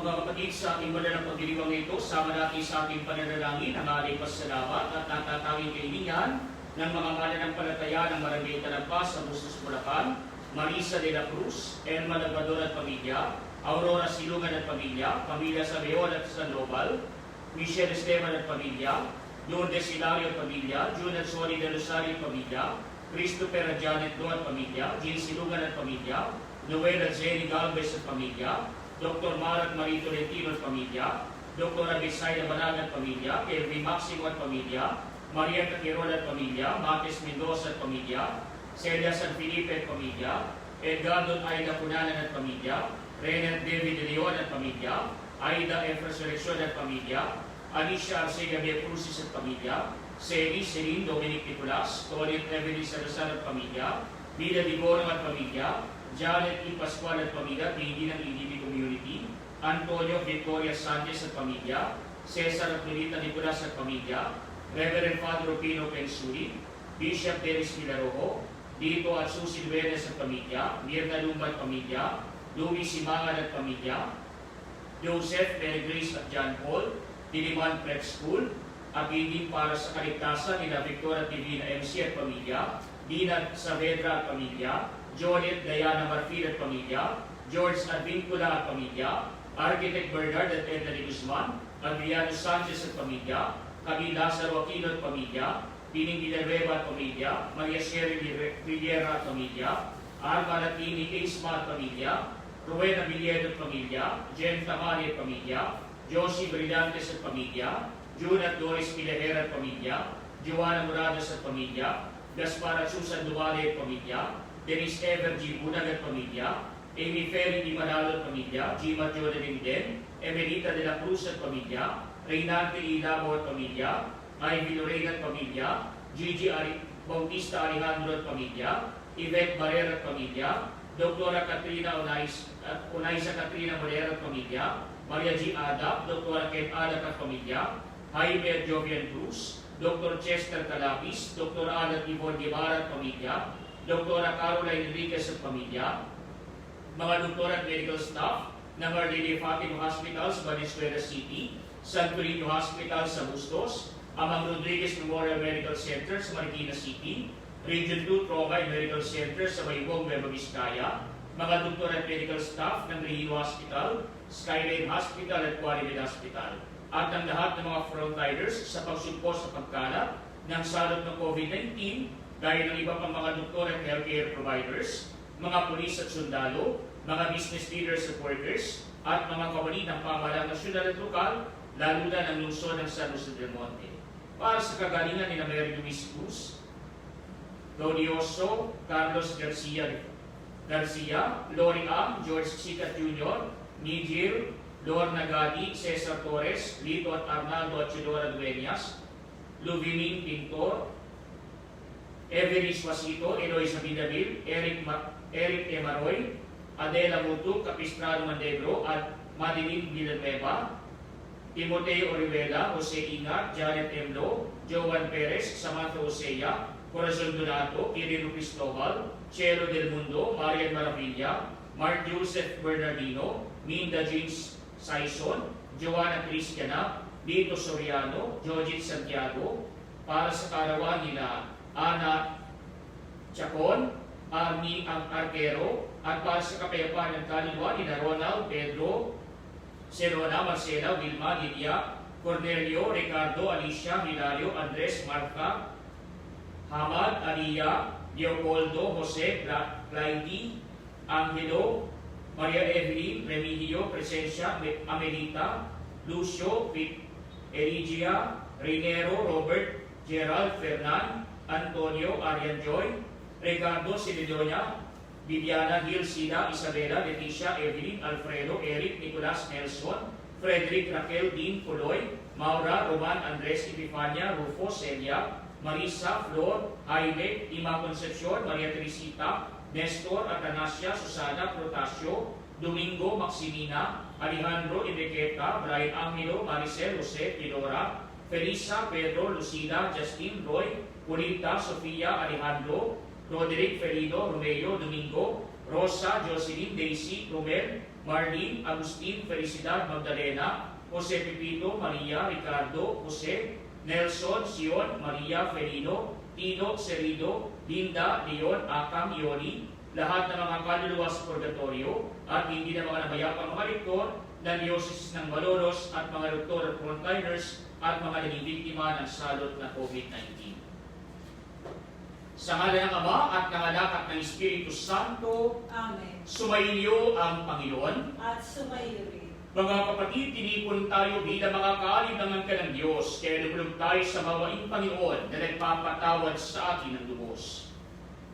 Mga kapatid, sa ating banal na pagdiriwang ito, sama natin sa ating pananalangin ang ating pasalamat at natatawing kaibigan ng mga mananampalataya ng Barangay Talagpas sa Bustos, Bulacan, Marisa de la Cruz, Elma Labrador at pamilya, Aurora Silungan at pamilya, Pamilya Sabeon at Sandoval, Michelle Esteban at pamilya, Lourdes Hilario at pamilya, June at Soli de Rosario at pamilya, Christopher at Janet Lo at pamilya, Jill Silungan at pamilya, Noel at Jenny Galvez at pamilya, Dr. Marat Marie Tolentino at pamilya, Dr. Abisay Banag at pamilya, Kelvin Maximo at pamilya, Maria Caquirol at pamilya, Matis Mendoza at pamilya, Celia San Felipe at pamilya, Edgardo Aida Punanan at pamilya, Renat David de Leon at pamilya, Aida F. Resurrección at pamilya, Alicia Arcega Crucis at pamilya, Seli Celine Dominic Nicolas, Tolit Evelyn Salazar at pamilya, Vida Digorong at pamilya, Janet E. Pascual at pamilya, PD ng EDB Community, Antonio Victoria Sanchez at pamilya, Cesar at Lolita Nicolas at pamilya, Reverend Father Opino Pensuri, Bishop Dennis Milarojo, Dito at Susie Duenes at pamilya, Mirna Lumba at pamilya, Louis Simangan at pamilya, Joseph, Mary Grace at John Paul, Diliman Prep School, abidin para sa kaligtasan nila Victoria Divina MC at pamilya, Dina Saavedra at pamilya, Jonet Diana Marfil at pamilya, George Advincula at pamilya, Architect Bernard at Edna de Guzman, Adriano Sanchez at pamilya, Camille Lazaro Aquino at pamilya, Pining Villanueva at pamilya, Maria Sherry Rivera at pamilya, Alma Latini Isma at pamilya, Rowena Villedo at pamilya, Jen Tamari at pamilya, Josie Brillantes at pamilya, June at Doris Pilahera at pamilya, Joanna Moradas at pamilya, Gaspar at Susan Duwale at pamilya, Dennis Ever G. Bunag at pamilya, Amy Ferry Di Manalo at pamilya, Gima Jordan Den, Emelita de la Cruz at pamilya, Reynante Ilabo at pamilya, Ivy Lorena at pamilya, Gigi Bautista Alejandro at pamilya, Yvette Barrera at pamilya, Dr. Katrina Onaisa Katrina Barrera at pamilya, Maria G. Adap, Dr. Ken Adak at pamilya, Jaime at Jovian Cruz, Dr. Chester Calapis, Dr. Adat Yvonne Guevara at pamilya, Dr. Caroline Enriquez at pamilya, mga doktor at medical staff ng Our Lady Fatima Hospital sa Valenzuela City, San Torino Hospital sa Bustos, Amang Rodriguez Memorial Medical Center sa Marikina City, Region 2 Trauma and Medical Center sa Maybong, Nueva Vizcaya, mga doktor at medical staff ng Regino Hospital, Skyline Hospital at Quality Hospital, at ang lahat ng mga frontliners sa pagsugpo sa pagkalat ng salot ng COVID-19, gaya ng iba pang mga doktor at healthcare providers, mga pulis at sundalo, mga business leaders at workers, at mga kawani ng pamahalang nasyonal at lokal, lalo na ng lungsod ng San Jose del Monte. Para sa kagalingan ni Mary Luis Cruz, Gaudioso, Carlos Garcia, Lori Am, George Sicat Jr., Nigel, Lorna Gadi, Cesar Torres, Lito at Arnaldo at Chidora Dueñas, Luvimin Pintor, Every Suasito, Eloy Sabinavil, Eric Emaroy, Adela Mutu, Capistrano Mandegro, at Madeline Villanueva, Timoteo Orihuela, Jose Ingat, Janet Emlo, Joan Perez, Samantha Osea, Corazon Donato, Kirilo Cristobal, Chelo Del Mundo, Marian Maravilla, Mark Joseph Bernardino, Minda James Saison, Joanna Cristiana, Lito Soriano, Jojit Santiago, para sa karawan nila Ana Chacon, Arnie ang Arquero, at para sa kapayapaan ng kaluluwa ni Ronald, Pedro, Serona, Marcela, Wilma, Lidia, Cornelio, Ricardo, Alicia, Hilario, Andres, Marta, Hamad, Alia, Leopoldo, Jose, Clyde, Angelo, Maria Evelyn, Remigio, Presencia, Amelita, Lucio, Eligia, Rinero, Robert, Gerald, Fernan, Antonio, Arian Joy, Ricardo, Siledonia, Viviana, Gil, Sina, Isabela, Leticia, Evelyn, Alfredo, Eric, Nicolas, Nelson, Frederick, Raquel, Dean, Puloy, Maura, Roman, Andres, Epifania, Rufo, Celia, Marisa, Flor, Jaime, Ima Concepcion, Maria Teresita, Nestor, Atanasia, Susana, Protasio, Domingo, Maximina, Alejandro, Enriqueta, Brian Angelo, Maricel, Jose, Pilora, Felisa, Pedro, Lucila, Justin, Roy, Julita, Sofia, Alejandro, Roderick, Ferido, Romeo, Domingo, Rosa, Jocelyn, Daisy, Romel, Marlene, Agustin, Felicidad, Magdalena, Jose Pepito, Maria, Ricardo, Jose, Nelson, Sion, Maria, Felino, Tino, Serido, Linda, Leon, Akam, Yoli, lahat ng mga kaluluwa sa purgatorio at hindi na mga namayapang mga rektor ng Diocese ng Malolos at mga doktor at frontliners at mga naging biktima ng salot na COVID-19. Sa ngala ng Ama at ng Anak at ng Espiritu Santo, Amen. sumainyo ang Panginoon. At sumayo rin. Mga kapatid, tinipon tayo bilang mga kaalinlangan ka ng Diyos, kaya lumulog tayo sa mawaing Panginoon na nagpapatawad sa atin ng lubos.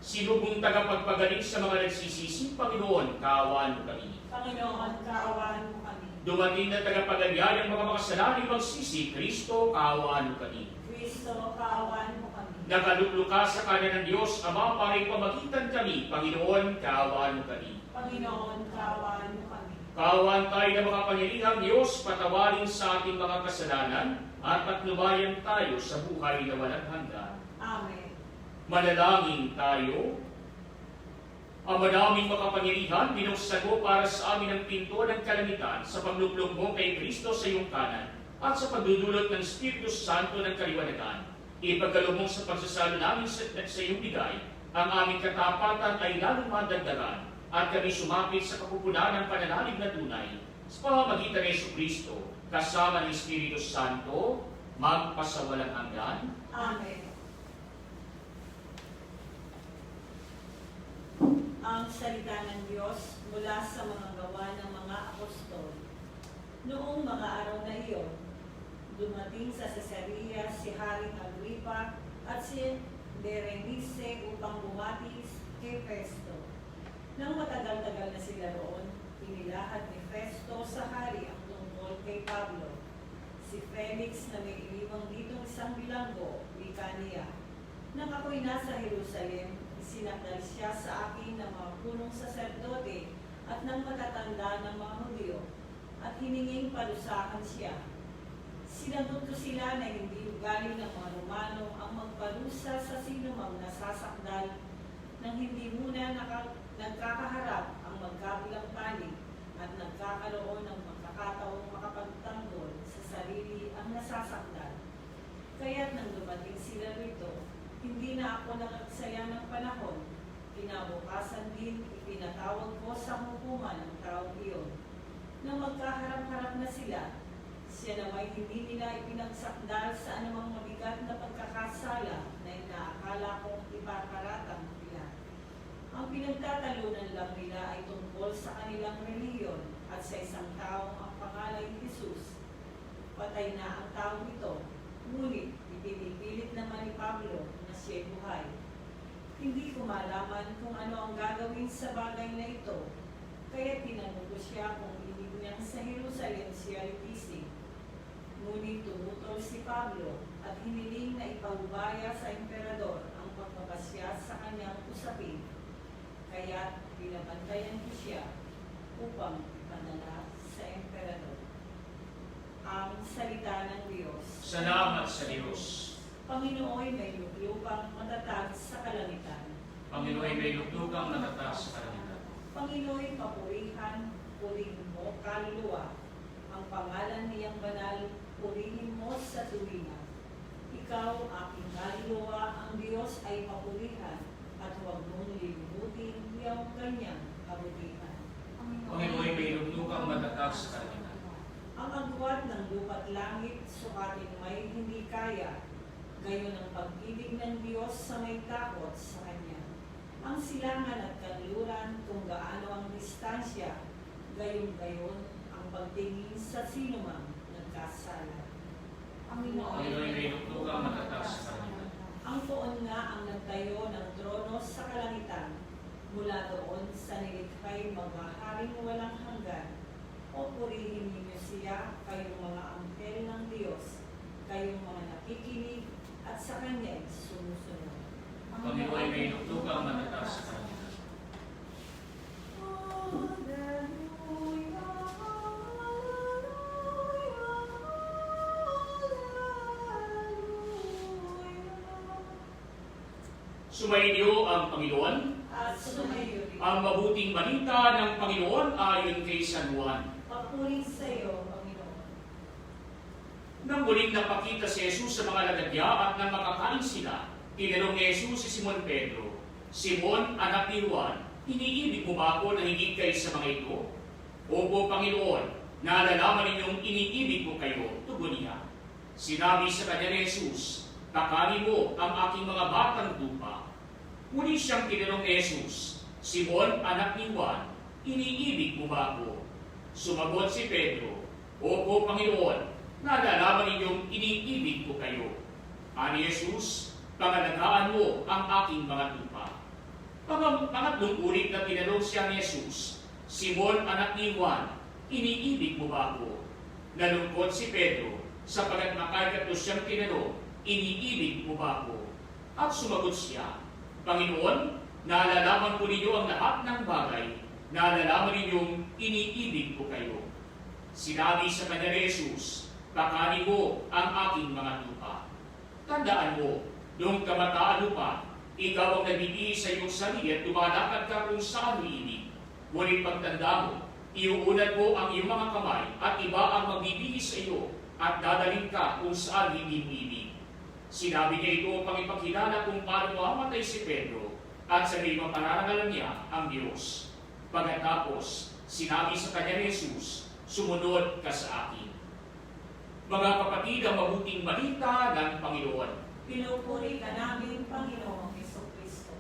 Sinubong tagapagpagaling sa mga nagsisisi, Panginoon, kaawaan mo kami. Panginoon, kaawaan mo kami. Dumating na tagapagalyay ang mga makasalaning magsisi, Kristo, kaawaan mo kami. Kristo, kaawaan mo kami. Nakalukluka sa kanan ng Diyos, Ama, para pamagitan kami, Panginoon, kaawaan mo kami. Panginoon, kaawaan mo kami. Kaawaan tayo ng mga pangyarihang Diyos, patawarin sa ating mga kasalanan, at patnubayan tayo sa buhay na walang hanggan. Amen. Manalangin tayo. Ama naming makapangyarihan, binuksan mo para sa amin ang pinto ng kalamitan sa pagluklog mo kay Kristo sa iyong kanan at sa pagdudulot ng Espiritu Santo ng kaliwanagan. Ipagkaloob mo sa pagsasalo namin sa iyong bigay, ang aming katapatan ay lalong madagdagan at kami sumapit sa kapupunan ng pananalig na tunay sa pamamagitan ng Jesucristo kasama ng Espiritu Santo magpasawalang hanggan. Amen. Ang salita ng Diyos mula sa mga gawa ng mga apostol. Noong mga araw na iyon, dumating sa Cesarea si Haring Agripa at si Berenice upang bumati kay Festo. Nang matagal-tagal na sila roon, inilahad ni Festo sa hari ang tungkol kay Pablo. Si Felix na may iniwang ditong isang bilanggo, wika niya. Nang ako'y nasa Jerusalem, isinakdal siya sa akin ng mga punong saserdote at ng matatanda ng mga Hudyo, at hininging parusahan siya. Sinagot ko sila na hindi ugali ng mga Romano ang magparusa sa sinumang nasasakdal nang hindi muna nagkakaharap ang magkabilang panig at nagkakaroon ng pagkakataong makapagtanggol sa sarili ang nasasakdal. Kaya't nang dumating sila rito, hindi na ako nakagsaya ng panahon. Kinabukasan din, ipinatawag ko sa hukuman ng taong iyon. Nang magkaharap-harap na sila, siya na may hindi nila ipinagsakdal sa anumang mabigat na pagkakasala na inaakala kong ipaparatang nila. Ang pinagtatalunan lang nila ay tungkol sa kanilang reliyon at sa isang taong ang pangalan ni Jesus. Patay na ang taong ito, ngunit ipinipilit naman ni Pablo na siya'y buhay. Hindi ko malaman kung ano ang gagawin sa bagay na ito, kaya tinanong ko siya kung ibig niyang sa Jerusalem siya itisig. Ngunit tumutol si Pablo at hiniling na ipahubaya sa emperador ang pagpapasya sa kanyang usapin. Kaya binabantayan ko siya upang ipadala sa emperador. Ang salita ng Diyos. Salamat sa Diyos. Panginoon, may luklukang matatag sa kalangitan. Panginoon, may luklukang matatag sa kalangitan. Panginoon, papurihan, purihin mo kaluluwa. Ang pangalan niyang banal, purihin mo sa tuwina. Ikaw, aking kaluluwa, ang Diyos ay papurihan, at huwag mong lilimutin yung kanyang kabutihan. Panginoon, may luklukang matatag sa kalangitan. Ang agwat ng lupa't langit, sukatin may hindi kaya. Gayon ang pag-ibig ng Diyos sa may takot sa Kanya. Ang silangan at kanluran kung gaano ang distansya, gayon-gayon ang pagtingin sa sinumang nagkasala. Panginoon, may luklukang matatag sa kalangitan. Ang poon nga ang nagtayo ng trono sa kalangitan, mula doon sa nilikhay maghaharing walang hanggan. O purihin ninyo siya, kayong mga anghel ng Diyos, kayong mga nakikinig at sa Kanya sumusunod. Panginoon, may luklukang matatag sa kalangitan. Sumainyo ang Panginoon. At sumayo rin. Ang mabuting balita ng Panginoon ayon kay San Juan. Papuri sa iyo, Panginoon. Nang muling napakita si Jesus sa mga lagadya at nang makakain sila, tinanong ni Jesus si Simon Pedro, Simon, anak ni Juan, iniibig mo ba ako na higit kay sa mga ito? Opo, Panginoon, nalalaman ninyong iniibig ko kayo, tugon niya. Sinabi sa kanya ni Jesus, kakanin mo ang aking mga batang lupa. Muli siyang tinanong ni Jesus, Simon, anak ni Juan, iniibig mo ba ako? Sumagot si Pedro, Opo, Panginoon, nalalaman ninyong iniibig ko kayo. Ani Jesus, pangalagaan mo ang aking mga lupa. Pangatlong ulit na tinanong siya ni Jesus, Simon, anak ni Juan, iniibig mo ba ako? Nalungkot si Pedro, sapagat makakatlo siyang tinanong, iniibig mo ba ako? At sumagot siya, Panginoon, nalalaman ko ninyo ang lahat ng bagay, nalalaman ninyong iniibig ko kayo. Sinabi sa kanya ni Jesus, kakanin mo ang aking mga lupa. Tandaan mo, noong kabataan mo pa, ikaw ang nabibigay sa iyong sarili at lumalakad ka kung saan mo ibig. Ngunit pagtanda mo, iuunad mo ang iyong mga kamay at iba ang magbibigay sa iyo at dadalhin ka kung saan hindi mo ibig. Sinabi niya ito upang ipakilala kung paano mamatay si Pedro at sa limang pananangalan niya ang Diyos. Pagkatapos, sinabi sa kanya ni Jesus, sumunod ka sa akin. Mga kapatid, ang mabuting balita ng Panginoon. Pinupuri ka namin, Panginoong Jesucristo.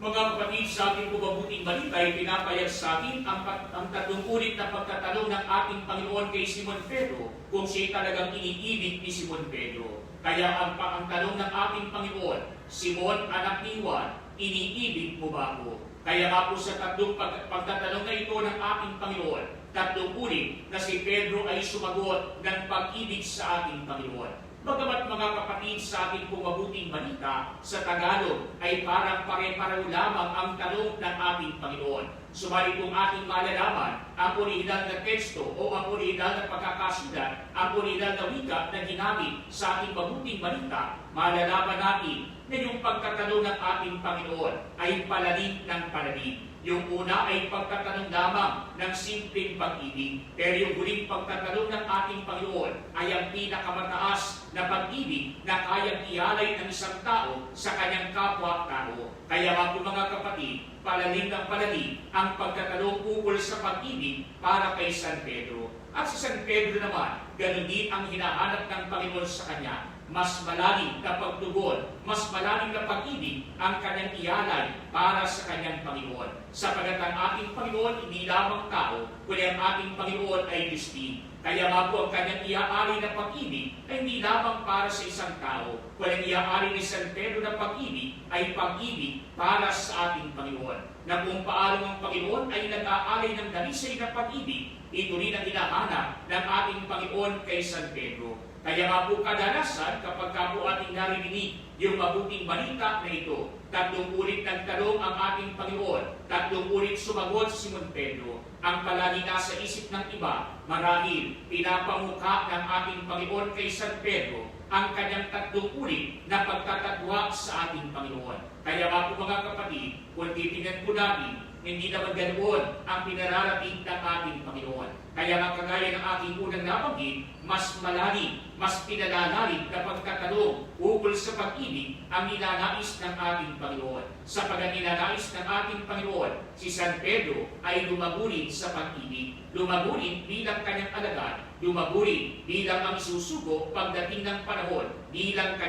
Mga kapatid, sa ating mabuting balita ay pinapayag sa atin ang tatlong ulit na pagtatanong ng ating Panginoon kay Simon Pedro kung siya talagang iniibig ni Simon Pedro. Kaya ang tanong ng ating Panginoon, Simon, anak ni Juan, iniibig mo ba ako? Kaya nga po sa tatlong pagtatanong na ito ng ating Panginoon, tatlong ulit na si Pedro ay sumagot ng pag-ibig sa ating Panginoon. Bagamat mga kapatid, sa ating pong mabuting balita sa Tagalog ay parang pare-pareho lamang ang tanong ng ating Panginoon. Subalit kung ating malalaman ang orihinal na teksto o ang orihinal na pagkakasulat, ang orihinal na wika na ginamit sa ating mabuting balita, malalaman natin na yung pagtatanong ng ating Panginoon ay palalim ng palalim. Yung una ay pagtatanong lamang ng simpleng pag-ibig. Pero yung huling pagtatanong ng ating Panginoon ay ang pinakamataas na pag-ibig na kayang ialay ng isang tao sa kanyang kapwa-tao. Kaya nga po mga kapatid, palalim ng palalim ang pagtatanong ukol sa pag-ibig para kay San Pedro. At si San Pedro naman, ganun din ang hinahanap ng Panginoon sa kanya. Mas malalim na pagtugon, mas malalim na pag-ibig ang kanyang ialay para sa kanyang Panginoon. Sapagat ang ating Panginoon hindi lamang tao, kundi ang ating Panginoon ay Diyos din. Kaya nga po ang kanyang iaari na pag-ibig ay hindi lamang para sa isang tao, kundi ang iaari ni San Pedro na pag-ibig ay pag-ibig para sa ating Panginoon. Na kung paano ang Panginoon ay nag-aalay ng dalisay na pag-ibig, ito rin ang hinahanap ng ating Panginoon kay San Pedro. Kaya nga po kadalasan kapag ka po ating naririnig yung mabuting balita na ito, tatlong ulit nagtanong ang ating Panginoon, tatlong ulit sumagot si Simon Pedro. Ang palagi nasa isip ng iba, marahil pinapamukha ng ating Panginoon kay San Pedro ang kanyang tatlong ulit na pagtatatwa sa ating Panginoon. Kaya nga po mga kapatid, kung titingnan po natin, hindi naman ganoon ang pinararating ng ating Panginoon. Kaya nga kagaya ng ating unang nabanggit, mas malalim, mas pinalalalim na pagtatanong ukol sa pag-ibig ang ninanais ng ating Panginoon. Sapagat ninanais ng ating Panginoon, si San Pedro ay lumagurin sa pag-ibig. Lumagurin bilang kanyang alagad, lumagurin bilang ang susugo pagdating ng panahon, bilang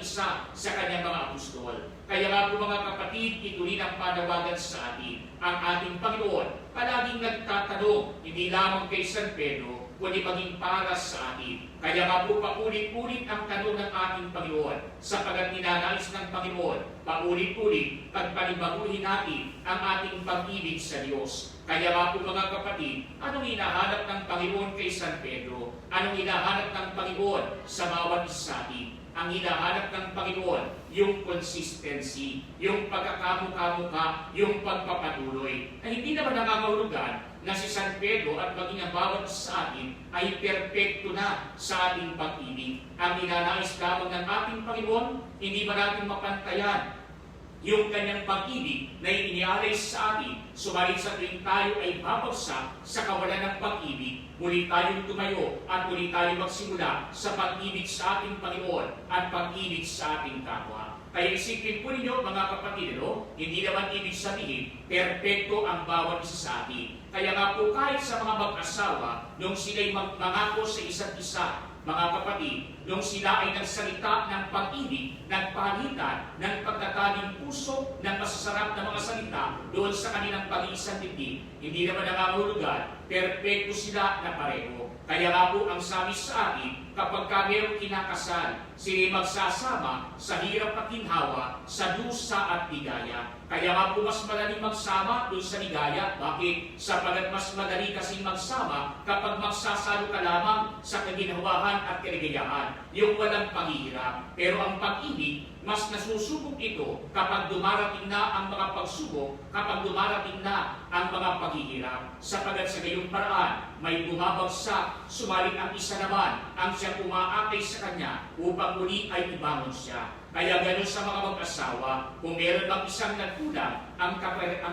isa sa kanyang mga apostol. Kaya nga po mga kapatid, ito rin ang panawagan sa atin. Ang ating Panginoon palaging nagtatanong, hindi lamang kay San Pedro, kundi maging para sa atin. Kaya nga po paulit-ulit ang tanong ng ating Panginoon, sapagat ninanais ng Panginoon, paulit-ulit pagpanibaguhin natin ang ating pag-ibig sa Diyos. Kaya nga po mga kapatid, anong hinahanap ng Panginoon kay San Pedro? Anong hinahanap ng Panginoon sa bawat isa sa atin? Ang hinahanap ng Panginoon, yung consistency, yung pagkakamukha-mukha, yung pagpapatuloy. Na hindi naman nangangahulugan na si San Pedro at maging ang bawat sa atin ay perpekto na sa ating pag-ibig. Ang ninanais lamang ng ating Panginoon, hindi ba natin mapantayan yung kanyang pag-ibig na inialay sa atin, subalit sa tuwing tayo ay babagsak sa kawalan ng pag-ibig, muli tayong tumayo at muli tayong magsimula sa pag-ibig sa ating Panginoon at pag-ibig sa ating kapwa. Kaya isipin po ninyo mga kapatid, hindi naman ibig sabihin, perpekto ang bawat isa sa atin. Kaya nga po kahit sa mga mag-asawa, nung sila'y mangako sa isa't isa, mga kapatid, nung sila ay nagsalita ng pag-ibig, nagpalitan ng pagtataging puso ng masasarap na mga salita doon sa kanilang pag-iisang dibdib, hindi naman nangangahulugan, perpekto sila na pareho. Kaya nga po ang sabi sa atin, kapag mayroong kinakasal, sila'y magsasama sa hirap at ginhawa, sa dusa at ligaya. Kaya nga po mas madaling magsama doon sa ligaya. Bakit? Sapagat mas madali kasing magsama kapag magsasalo ka lamang sa kaginhawahan at kaligayahan, yung walang paghihirap. Pero ang pag-ibig, mas nasusubok ito kapag dumarating na ang mga pagsubok, kapag dumarating na ang mga paghihirap. Sapagat sa gayong paraan, may bumabagsak, sumalit ang isa naman ang siya umaakay sa kanya upang muli ay ibangon siya. Kaya gano'n sa mga mag-asawa, kung meron bang isang nagkulang, ang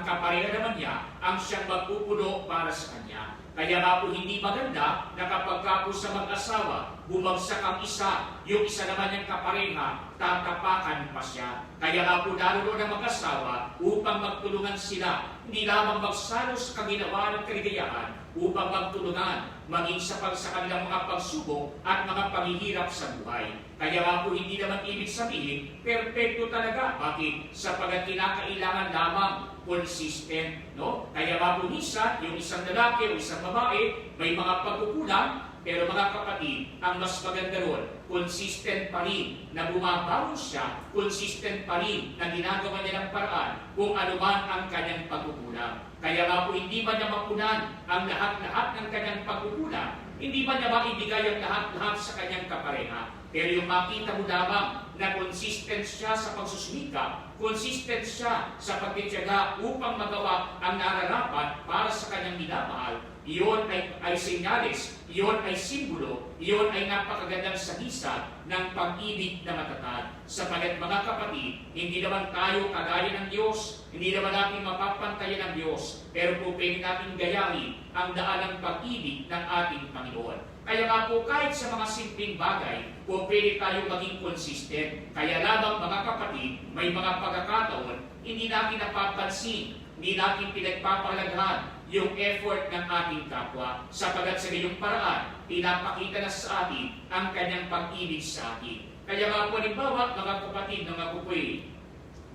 kapareha naman niya ang siyang magpupuno para sa kanya. Kaya nga po hindi maganda na kapag po sa mag-asawa, bumagsak ang isa, yung isa naman niyang kapareha, tatapakan pa siya. Kaya nga po naroon ang mag-asawa upang magtulungan sila, hindi lamang magsalo sa kaginawa ng kaligayahan, upang magtulungan maging sa kanilang mga pagsubok at mga paghihirap sa buhay. Kaya nga po hindi naman ibig sabihin, perpekto talaga. Bakit? Sapagat kinakailangan lamang consistent, no? Kaya nga po minsan, yung isang lalaki o isang babae, may mga pagkukulang, pero mga kapatid, ang mas maganda ron, consistent pa rin na bumabawi siya, consistent pa rin na ginagawa niya ng paraan kung ano man ang kanyang pagkukulang. Kaya nga po hindi ba niya mapunan ang lahat-lahat ng kanyang pagkukulang, hindi ba niya maibigay ang lahat-lahat sa kanyang kapareha. Pero yung makita mo lamang na consistent siya sa pagsusumikap, consistent siya sa pagtitiyaga upang magawa ang nararapat para sa kanyang minamahal, iyon ay senyales, iyon ay simbolo, iyon ay napakagandang sagisag ng pag-ibig na matatag. Sapagat mga kapatid, hindi naman tayo kagaya ng Diyos, hindi naman natin mapapantayan ng Diyos, pero po pwede natin gayahin ang daan ng pag-ibig ng ating Panginoon. Kaya nga po kahit sa mga simpleng bagay, po pwede tayo maging consistent. Kaya lamang mga kapatid, may mga pagkakataon, hindi natin napapansin, hindi natin pinagpapalaghan yung effort ng ating kapwa, sapagat sa gayong paraan, pinapakita na sa atin ang kanyang pag-ibig sa atin. Kaya nga po, halimbawa, mga kapatid, nung ako po'y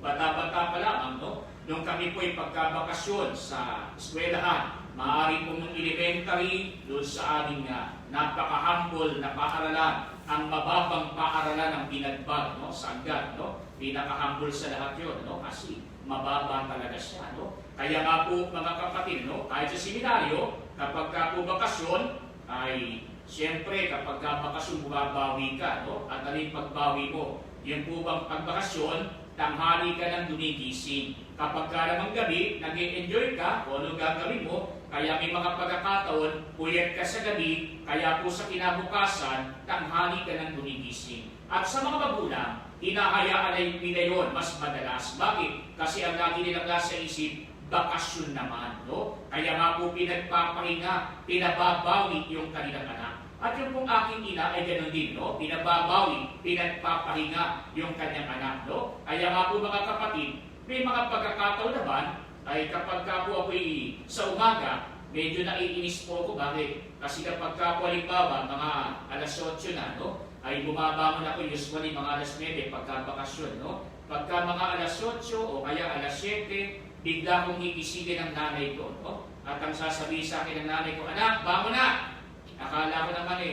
bata-bata pa lamang, no? Nung kami po'y pagkabakasyon sa eskwelahan, maaari po nung elementary, doon sa aming napaka-humble na paaralan, ang mababang paaralan ng Binagbag, no? Sa Agad, no? Pinaka-humble sa lahat yun, no? Kasi mababa talaga siya, no? Kaya nga po mga kapatid, no, kahit sa seminaryo, kapag ka po bakasyon, ay siyempre kapag ka bakasyon bumabawi ka, no? At alin pagbawi mo? Yung po bang pagbakasyon, tanghali ka nang dumigising. Kapag ka namang gabi, nag-enjoy ka, o anong gagawin mo, kaya may mga pagkakataon, puyat ka sa gabi, kaya po sa kinabukasan, tanghali ka nang dumigising. At sa mga magulang, hinahayaan ay nila yun mas madalas. Bakit? Kasi ang lagi nilang nasa isip, bakasyon naman, no? Kaya nga po pinagpapahinga, pinababawi yung kanilang anak. At yung pong aking ina ay ganoon din, no? Pinababawi, pinagpapahinga yung kanyang anak, no? Kaya nga po mga kapatid, may mga pagkakataon naman ay kapag ka po ako'y sa umaga, medyo naiinis po ako. Bakit? Kasi kapag ka po halimbawa, mga alas 8 na, no? Ay bumabangon ako usually mga alas 9 pagka bakasyon, no? Pagka mga alas 8 o kaya alas 7, bigla kong higisingin ng nanay ko, no? At ang sasabihin sa akin ng nanay ko, anak, bangon na! Akala ko naman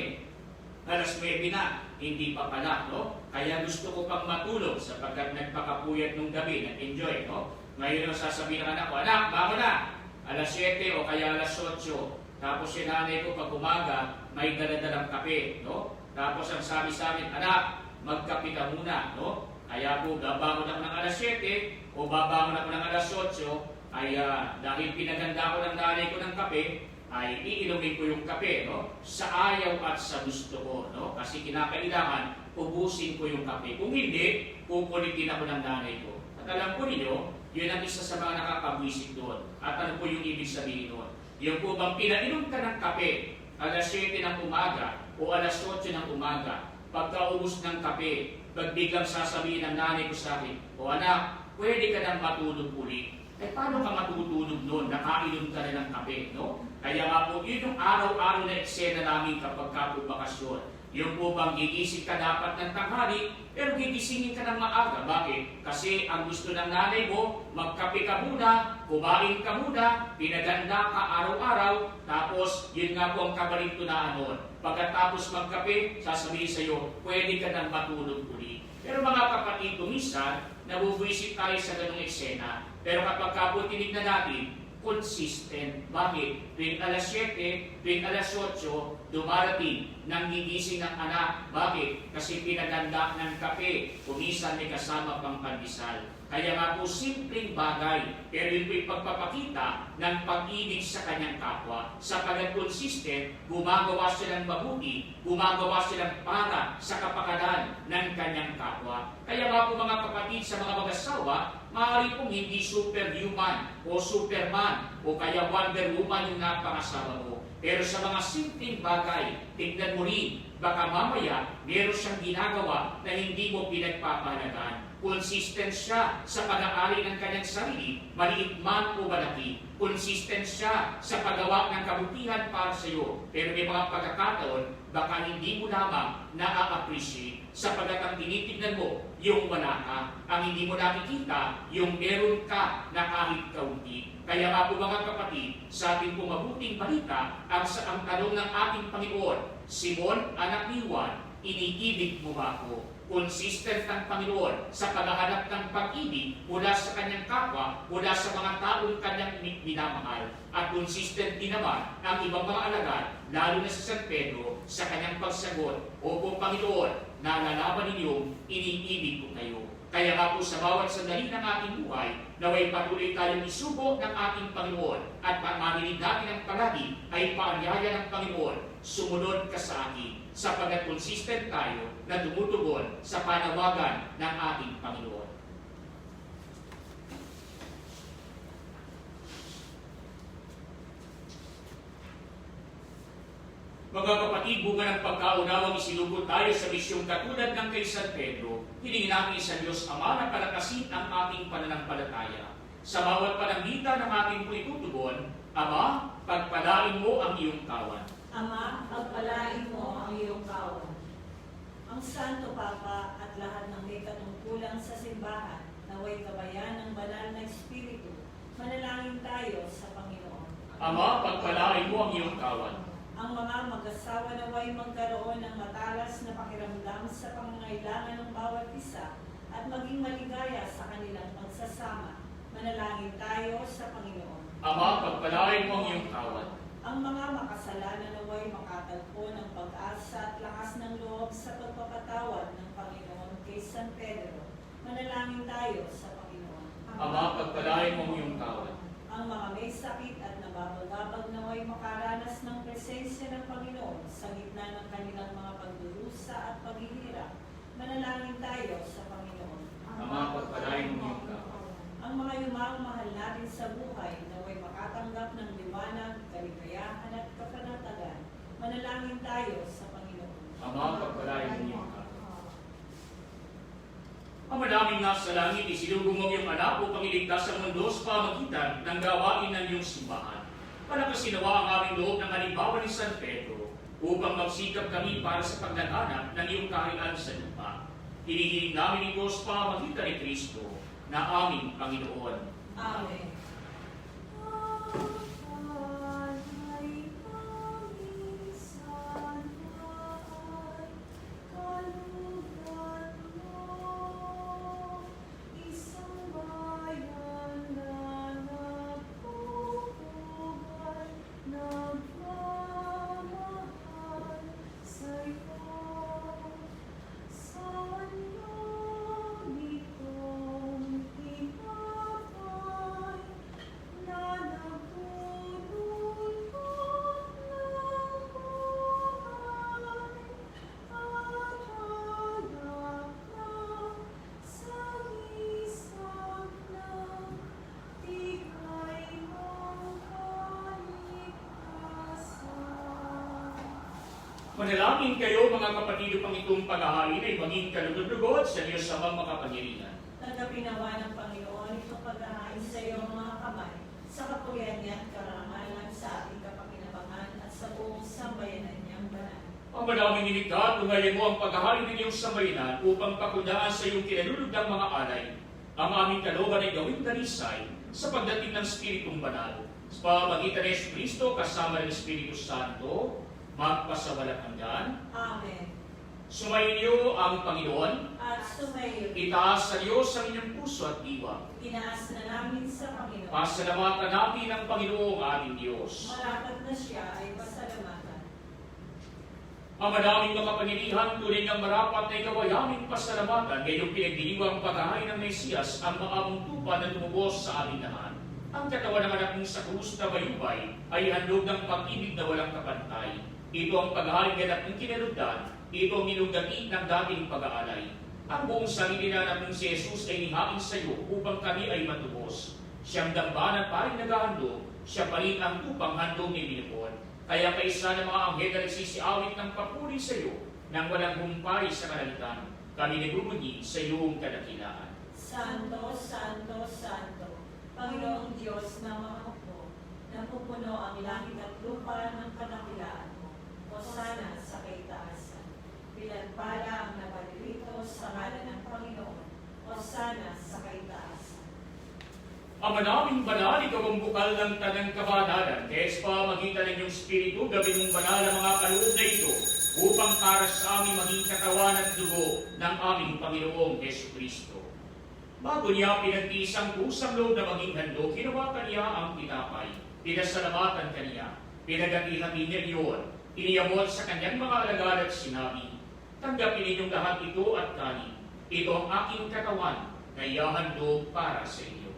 alas 9 na, hindi pa pala, no? Kaya gusto ko pang matulog sapagkat nagpakapuyat nung gabi, nag-enjoy, no? Ngayon ang sasabihin ng anak ko, anak, bangon na! Alas 7 o kaya alas 8. Tapos si nanay ko pag umaga, may daladalang kape, no? Tapos ang sabi sa amin, anak, magkape ka muna, no? Kaya po, babangon ako ng alas 7 o babangon ako ng alas 8, ay dahil pinaganda ko ng nanay ko ng kape, ay iinumin ko yung kape, no? Sa ayaw at sa gusto ko, no? Kasi kinakailangan, ubusin ko yung kape. Kung hindi, kukulitin ako ng nanay ko. At alam po ninyo, yun ang isa sa mga nakakabwisit doon. At ano po yung ibig sabihin doon? Yung po bang pinainom ka ng kape, alas 7 ng umaga o alas 8 ng umaga, pagkaubos ng kape, biglang sasabihin ng nanay ko sa akin, o anak, pwede ka nang matulog ulit. Eh, paano ka matutulog noon? Nakainom ka na ng kape, no? Kaya nga po, yun yung araw-araw na eksena namin kapag kapag-bakasyon. Yung po bang gigising ka dapat ng tanghali, pero gigisingin ka ng maaga. Bakit? Kasi ang gusto ng nanay mo, magkape ka muna, kumain ka muna, pinaganda ka araw-araw, tapos yun nga po ang kabalintunaan noon. Pagkatapos magkape, sasabihin sa iyo, pwede ka nang matulog uli. Pero mga kapatid, minsan, nabubuisit tayo sa ganung eksena. Pero kapag kapag tinignan natin, consistent. Bakit? Tuwing alas 7, tuwing alas 8, dumarating nang gigising ng anak. Bakit? Kasi pinaganda ng kape, kumisan may kasama pang pandesal. Kaya nga po, simpleng bagay, pero yun po'y pagpapakita ng pag-ibig sa kanyang kapwa. Sapagat consistent, gumagawa silang mabuti, gumagawa silang para sa kapakanan ng kanyang kapwa. Kaya nga po mga kapatid, sa mga mag-asawa, maaari pong hindi superhuman o superman o kaya Wonder Woman yung napangasawa mo. Pero sa mga simpleng bagay, tignan mo rin, baka mamaya meron siyang ginagawa na hindi mo pinagpapahalagaan. Consistent siya sa pag-aari ng kanyang sarili, maliit man o malaki. Consistent siya sa paggawa ng kabutihan para sa iyo. Pero may mga pagkakataon, baka hindi mo lamang na-appreciate sapagat ang tinitignan mo, yung wala ka. Ang hindi mo nakikita, yung meron ka na kahit kaunti. Kaya nga po mga kapatid, sa ating po mabuting balita, ang tanong ng ating Panginoon, Simon, anak ni Juan, iniibig mo ba ako? Consistent ang Panginoon sa paghahanap ng pag-ibig mula sa kanyang kapwa, mula sa mga taong kanyang minamahal. At consistent din naman ang ibang mga alagad, lalo na sa San Pedro, sa kanyang pagsagot, Opo Panginoon, nalalaman ninyong iniibig ko kayo. Kaya nga po sa bawat sandali ng ating buhay, naway patuloy tayong isubok ng ating Panginoon at mamarinig natin ang palagi ay paanyaya ng Panginoon, sumunod ka sa akin, sapagat consistent tayo na tumutugon sa panawagan ng ating Panginoon. Mga kapatid, bunga ng pagkaunawang isinugod tayo sa misyong katulad ng kay San Pedro, hilingin namin sa Diyos Ama na palakasin ang ating pananampalataya. Sa bawat pananglitan ng ating itutugon, Ama, pagpalain mo ang iyong kawan. Ama, pagpalain mo ang iyong kawan. Ang Santo Papa at lahat ng may katungkulan sa simbahan, naway gabayan ng banal na Espiritu, manalangin tayo sa Panginoon. Ama, pagpalain mo ang iyong kawan. Ang mga mag-asawa naway magkaroon ng matalas na pakiramdam sa pangangailangan ng bawat isa at maging maligaya sa kanilang pagsasama. Manalangin tayo sa Panginoon. Ama, pagpalain mo ang iyong kawan. Ang mga makasalanan naway makatagpo ng pag-asa at lakas ng loob sa pagpapatawad ng Panginoon kay San Pedro. Manalangin tayo sa Panginoon. Ama, pagpalain mo ang iyong kawan. Ang mga may sakit at nababagabag naway makaranas ng presensya ng Panginoon sa gitna ng kanilang mga pagdurusa at paghihirap. Manalangin tayo sa Panginoon. Ama, pagpalain mo ang iyong kawan. Ang mga yumang mahal natin sa buhay naway makatanggap ng liwanag, kaligayahan at kapanatagan. Manalangin tayo sa Panginoon. Ama, pagpalain mo ang iyong kawan. Ang madaming nasa langit, isinugong mo iyong anak upang iligtas sa mundo sa pamagitan ng gawain ng iyong simbahan. Palakasin nawa ang aming loob ng halimbawa ni San Pedro upang magsikap kami para sa paglaganap ng iyong kaharian sa lupa. Hinihiling namin ito sa pamagitan ni Kristo na aming Panginoon. Amen. Sa'yo, Manalangin kayo mga kapatid upang itong paghahalin ay maging kalugod-lugod sa Diyos Amang makapangyarihan. Tanggapin nawa ng Panginoon itong paghahain sa iyong mga kamay, sa kapurihan niya at karangalan sa ating kapakinabangan at sa buong sambayanan niyang banal. Ang madaming inikta at tungayan mo ang paghahalin ng iyong sambayanan upang pakundaan sa iyong kinalulugdang mga alay. Ang aming kalooban ay gawing dalisay sa pagdating ng Espiritong Banal. Sa pamamagitan ni Jesucristo kasama ng Espiritu Santo, magpasawalang hanggan. Amen. Sumainyo ang Panginoon. At sumayo, Itaas sa Diyos ang inyong puso at diwa. tinaas na namin sa Panginoon. Pasalamatan natin ang Panginoong aming Diyos. Marapat na siya ay pasalamatan. Ang madaming makapangyarihan tunay ng marapat na ikaw ay aming pasalamatan ngayong pinagdiriwang paghahain ng Mesiyas ang maamong tupa na tumubos sa aming lahat. Ang katawan ng anak mong sa krus na bayubay ay handog ng pag-ibig na walang kapantay. Ito ang paghahain ng anak mong kinalugdan. Ito ang inugdati ng dating pag-aalay. Ang buong sarili na anak mong si Jesus ay nihain sa iyo upang kami ay matubos. Siyang dambanan pa rin naghahandog, siya pa rin ang tupang handog ni Binipon. Kaya kaisa ng mga anghel na nagsisiawit ng papuri sa iyo nang walang humpay sa kalalitan. Kami nagbubunyi sa iyong kadakilaan. Santo, Santo, Santo, Panginoong Diyos na makakapos, napupuno ang langit at lupa ng kadakilaan mo. Hosana sa kaitaasan. Pinagpala ang nabalilito sa ngalan ng Panginoon. Hosana sa kaitaasan. Ang manaming banal, ikaw ang bukal ng tanang kabanalan. Kaya sa pamagitan ng iyong Espiritu, gawin mong banal ang mga kaloob na ito upang para sa aming maging katawan at dugo ng aming Panginoong Jesucristo. Bago niya pinagtiis ang kusang loob na maging handog, hinawakan niya ang tinapay. Pinasalamatan kaniya. Pinagati-hati niya iyon. Iniyamot sa kanyang mga alagad at sinabi, tanggapin ninyong lahat ito at kanin. Ito ang aking katawan na ihahandog para sa inyo.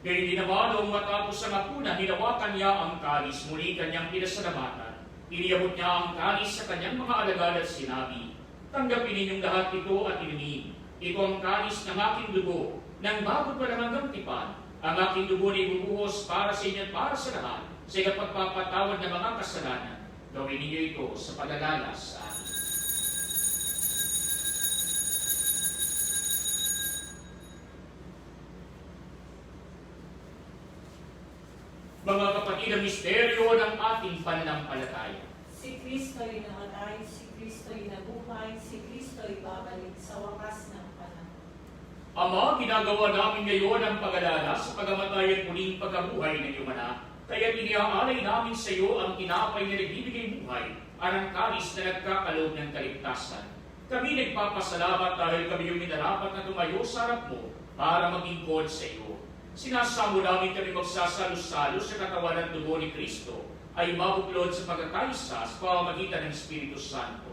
Kaya hindi naman noong matapos ang hakuna, hinawakan niya ang kalis, muli kanyang pinasalamatan. Iniyabot niya ang kalis sa kanyang mga alagad at sinabi, tanggapin ninyong lahat ito at inumin. Ito ang kalis ng aking dugo, ng bago pa lang hanggang tipan. Ang aking dugo na ibubuhos para sa inyo at para sa lahat, sa ikapagpapatawad ng mga kasalanan. Gawin ninyo ito sa pag-alala sa akin. Mga kapatid, ang misteryo ng ating pananampalataya. Si Kristo'y namatay, si Kristo'y nabuhay, si Kristo'y babalik sa wakas ng panahon. Ama, ginagawa namin ngayon ang pag-alala sa pagamatay at muling pagkabuhay ng iyong anak. Kaya iniaalay namin sa iyo ang tinapay na nagbibigay buhay at ang kalis na nagkakaloob ng kaligtasan. Kami nagpapasalamat dahil kami yung minarapat na tumayo sa harap mo para maging kod sa iyo. Sinasamo namin kami magsasalo-salo sa katawan at dugo ni Kristo ay mabuklod sa pagkakaisa sa pamamagitan ng Espiritu Santo.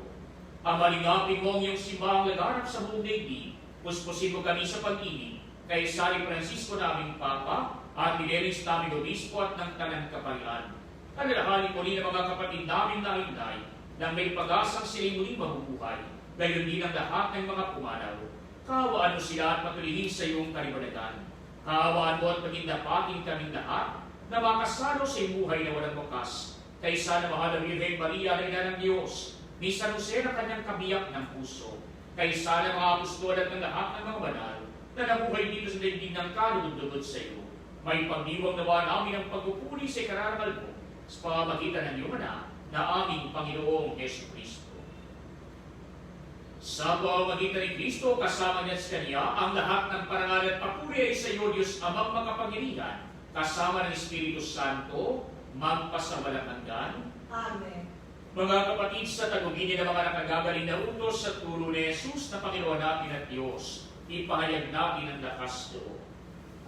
Ang malingapin mo ang iyong simbahang laganap sa buong daigdig, puspusin mo kami sa pag-ibig kay San Francisco naming Papa at ni Denis naming Obispo at ng Tanang Kaparian. Alalahanin mo rin ang mga kapatid namin na hinday na may pag-asang sila'y muling mabubuhay, gayon din ang lahat ng mga pumanaw. Kaawaan mo sila at patuloyin sa iyong kalibanagan. Kaawaan mo at pagindapatin kaming lahat na makasalo sa buhay na walang wakas. Kaysa na mahal ang Birhen Maria na ina ng Diyos, ni San Jose na kanyang kabiyak ng puso. Kaysa na mga apostol at ng lahat ng mga banal na nabuhay dito sa daigdig ng kalugod-lugod sa iyo. May pagdiwang nawa namin ang pagpupuri sa ikararangal mo sa pamamagitan ng iyong anak na aming Panginoong Jesucristo. Sa pamamagitan ni Kristo, kasama niya sa Kanya, ang lahat ng parangal at papuri ay sa iyo, Diyos Amang makapangyarihan, kasama ng Espiritu Santo, magpasawalang hanggan. Amen. Mga kapatid, sa tagubin ng mga nakagagaling na utos sa turo ni Jesus na Panginoon natin at Diyos, ipahayag natin ang lakas loob.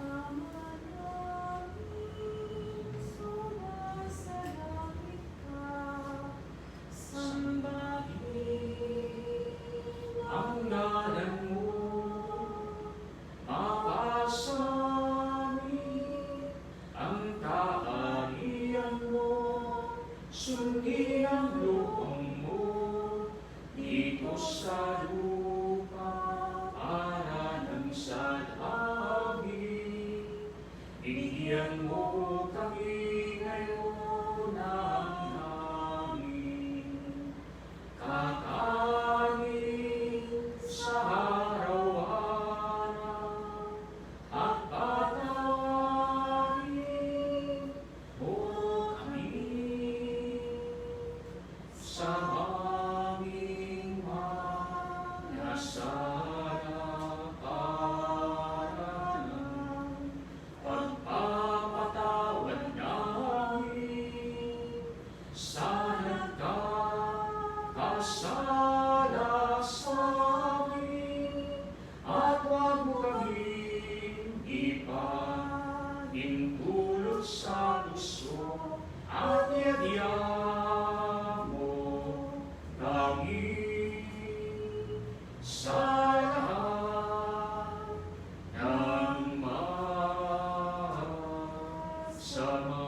Ama namin, sumasalangit ka, sambahin Ang ngalan mo, mapasamin, ang kaharian mo, sundin ang loob mo, dito sa lupa, para ng sa langit. manalangin sa lahat ng masama.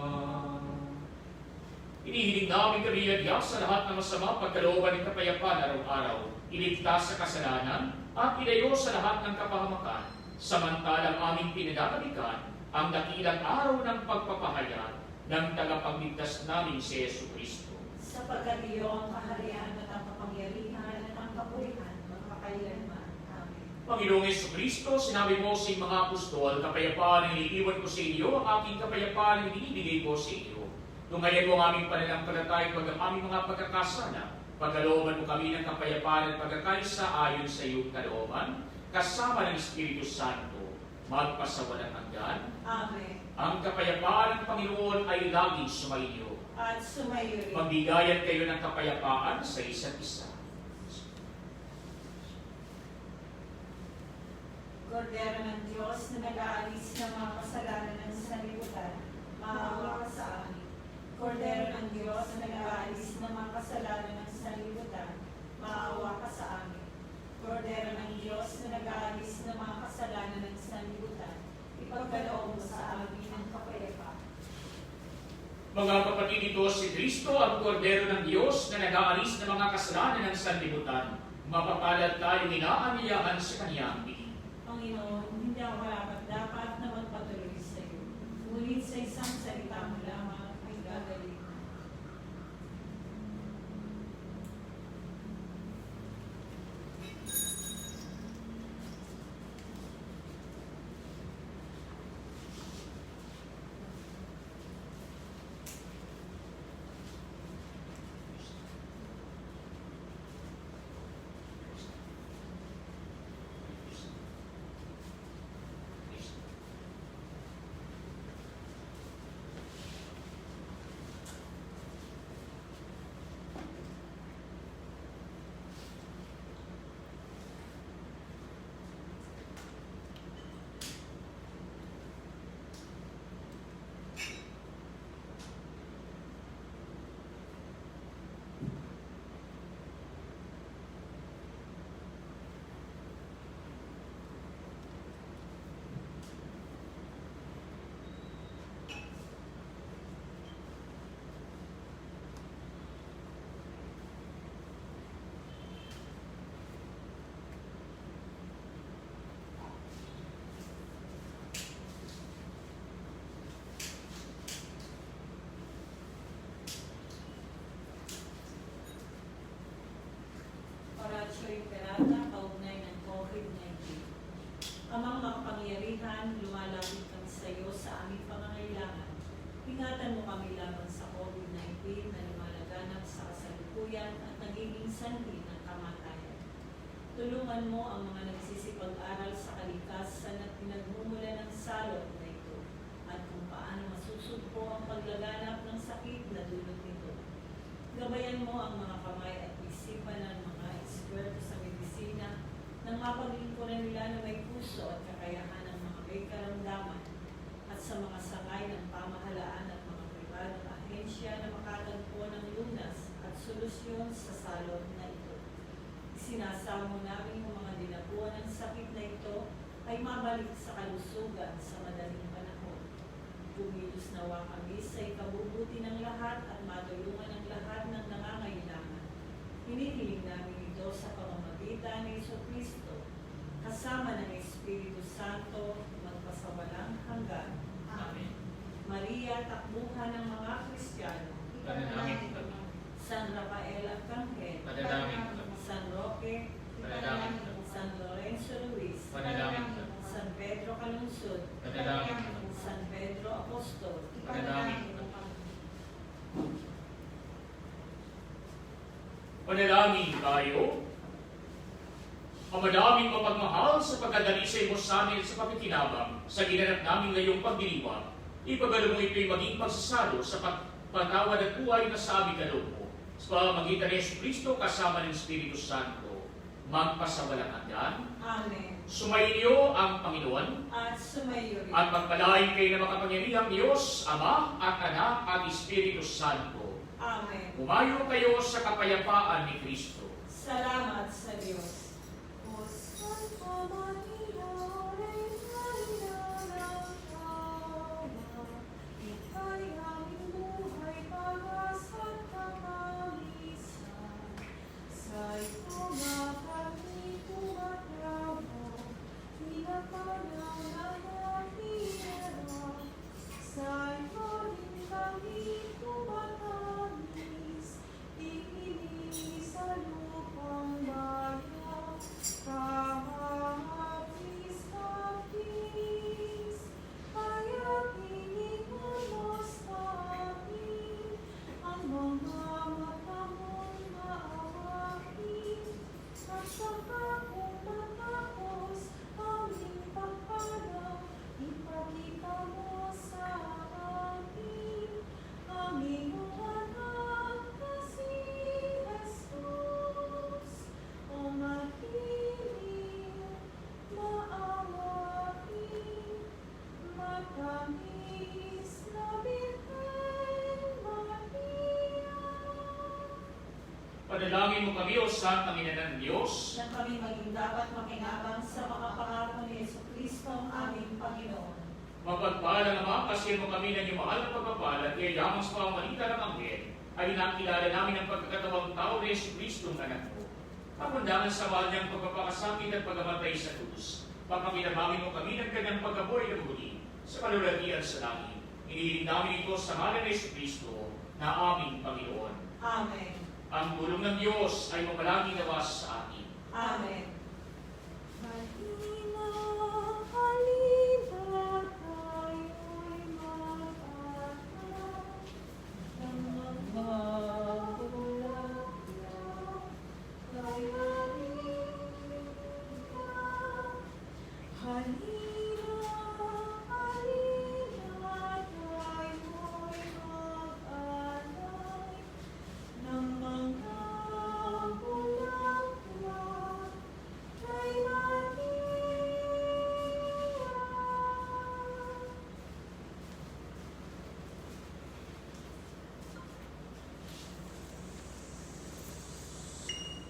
Inihiling namin kabiladya sa lahat ng masama pagkalooban ng kapayapaan araw-araw, iligtas sa kasalanan at ilayo sa lahat ng kapahamakan, samantalang aming pinagkakalikan ang dakilang araw ng pagpapahayag ng tagapagligtas namin si Yesu Kristo. Sapagkat iyo ang kaharian at ang kapangyarihan at ang kapurihan magpakailanman. Amen. Panginoong Yesu Kristo, sinabi mo sa mga apostol, kapayapaan ang iniiwan ko sa inyo, ang aking kapayapaan ang inibigay ko sa inyo. Tungayan mo ang aming pananampalataya pag ang aming mga pagkakasala, pagkalooban mo kami ng kapayapaan at pagkakaisa ayon sa iyong kalooban, kasama ng Espiritu Santo, magpasawalang hanggan. Amen. Ang kapayapaan ng Panginoon ay laging sumainyo. At sumayo rin. Magbigayan kayo ng kapayapaan sa isa't isa. Kordero ng Diyos na nag-aalis ng mga kasalanan ng sanlibutan, maawa ka sa amin. Kordero ng Diyos na nag-aalis ng mga kasalanan ng sanlibutan, maawa ka sa amin. Kordero ng Diyos na nag-aalis ng mga kasalanan ng sanlibutan, ipagkaloob mo sa amin ang kapayapaan. Mga kapatid, ito si Kristo, ang Kordero ng Diyos na nag-aalis ng mga kasalanan ng sanlibutan. Mapapalad tayong inaanyayahan sa Kanyang piling. Panginoon, hindi ako dapat na magpatuloy sa iyo. Ngunit sa isang salita mo lamang ay gagaling. Oratio Imperata, kaugnay ng COVID-19. Amang makapangyarihan, lumalapit kami sa iyo sa aming pangangailangan. Ingatan mo kami laban sa COVID-19 na lumalaganap sa kasalukuyan at nagiging sanhi ng kamatayan. Tulungan mo ang mga nagsisipag-aral sa kalikasan at pinagmumula ng salot na ito at kung paano masusugpo ang paglaganap ng sakit na dulot nito. Gabayan mo ang mga kamay at isipan ng mga eksperto sa medisina nang mapaglingkuran nila na may puso at kakayahan ng mga may karamdaman at sa mga sangay ng pamahalaan at mga pribadong ahensya na makatagpo ng lunas at solusyon sa salot na ito. Sinasamo namin ang mga dinapuan ng sakit na ito ay mabalik sa kalusugan sa madaling panahon. Kumilos nawa kami sa ikabubuti ng lahat at matulungan ang lahat ng nangangailangan. Hinihiling namin ito sa pamamagitan ni Jesucristo, kasama ng Espiritu Santo, magpasawalang hanggan. Amen. Maria, takbuhan ng mga Kristiyano. Panalangin kami. San Rafael Arcangel. Panalangin kami. San Roque. Panalangin kami. San Lorenzo Luis. Panalangin kami. San Pedro Calungsod. Panalangin kami. San Pedro Apostol. Panalangin kami. Panalangin tayo. Ang madaming mapagmahal sa pagkadalisay mo sa amin sa pagkikinabang sa ginanap namin ngayong pagdiriwang. Ipagalo mo ito'y maging pagsasalo sa pagpatawad at buhay na sa aming kaloob mo. Sa pamamagitan ni Jesucristo kasama ng Espiritu Santo, magpasawalang hanggan. Amen. Sumainyo ang Panginoon At sumayo rin. at magpalain kayo ng makapangyarihang Diyos, Ama at Anak at Espiritu Santo. Amen. Umayo kayo sa kapayapaan ni Kristo. mo kami, O Santang Ina ng Diyos, na kami maging dapat makinabang sa mga pangako ni Jesucristo ang aming Panginoon. mapagpala Ama, pasiyan mo kami ng iyong mahal na pagpapala, kaya yamang sa pamamalita ng Anghel, ay nakilala namin ang pagkakatawang tao ni Jesucristo ng anak mo. Papundangan sa mahal niyang pagpapakasakit at pagamatay sa krus. Papakinabangin mo kami ng kanyang pagkabuhay ng muli sa kalulatian sa langit. Inihiling namin ito sa mahal ni Jesucristo na aming Panginoon. Amen. Ang tulong ng Diyos ay mamalagi nawas